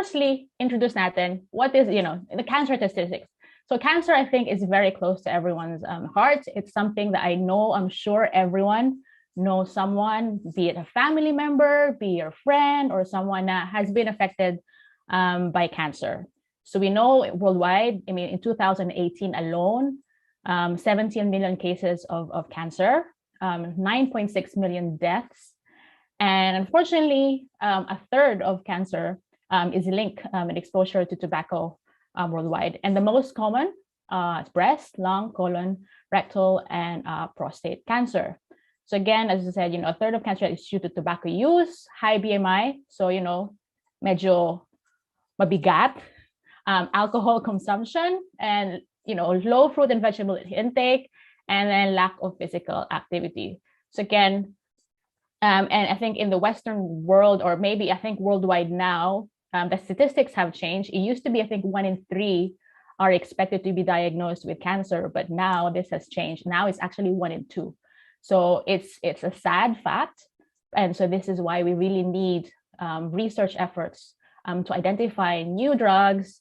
firstly, introduce natin what is, the cancer statistics. So cancer, I think, is very close to everyone's heart. It's something that I know, I'm sure everyone knows someone, be it a family member, be your friend, or someone that has been affected by cancer. So we know worldwide, I mean, in 2018 alone, 17 million cases of cancer, 9.6 million deaths. And unfortunately, a third of cancer is linked in exposure to tobacco worldwide. And the most common is breast, lung, colon, rectal, and prostate cancer. So again, as I said, a third of cancer is due to tobacco use, high BMI, so, medyo mabigat, alcohol consumption, and, low fruit and vegetable intake, and then lack of physical activity. So again, and I think in the Western world, or maybe I think worldwide now, the statistics have changed. It used to be, I think, 1 in 3 are expected to be diagnosed with cancer, but now this has changed. Now it's actually 1 in 2. So it's a sad fact. And so this is why we really need research efforts to identify new drugs,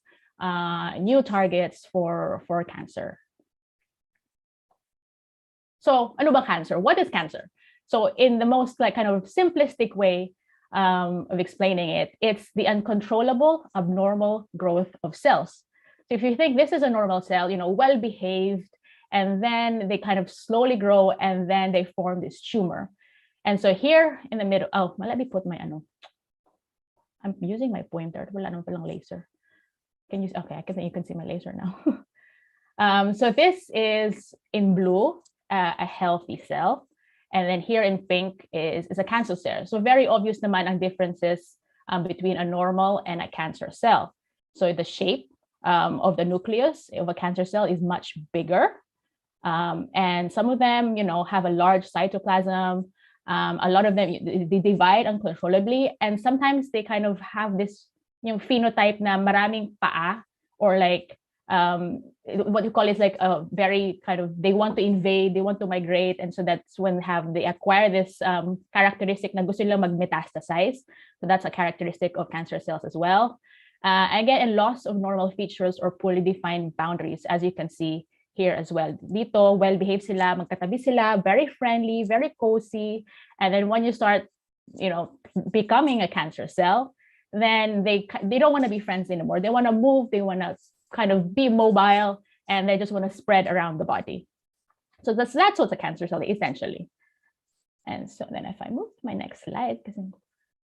new targets for cancer. So ano ba cancer? What is cancer? So in the most kind of simplistic way of explaining it, it's the uncontrollable abnormal growth of cells. So if you think this is a normal cell, well-behaved, and then they kind of slowly grow, and then they form this tumor. And so here in the middle, let me put my I'm using my pointer. Wala naman palang laser. Okay, you can see my laser now. So this is in blue, a healthy cell. And then here in pink is a cancer cell. So very obvious naman ang differences between a normal and a cancer cell. So the shape of the nucleus of a cancer cell is much bigger. And some of them, have a large cytoplasm. A lot of them, they divide uncontrollably. And sometimes they kind of have this phenotype na maraming paa, or like what you call is like a very kind of, they want to invade, they want to migrate. And so that's when they acquire this characteristic na gusto nilang mag-metastasize. So that's a characteristic of cancer cells as well. Again, a loss of normal features or poorly defined boundaries, as you can see here as well. Dito, well-behaved sila, magkatabi sila, very friendly, very cozy. And then when you start, becoming a cancer cell, then they don't want to be friends anymore. They want to move, they want to kind of be mobile, and they just want to spread around the body. So that's what a cancer cell is essentially. And so then if I move to my next slide, because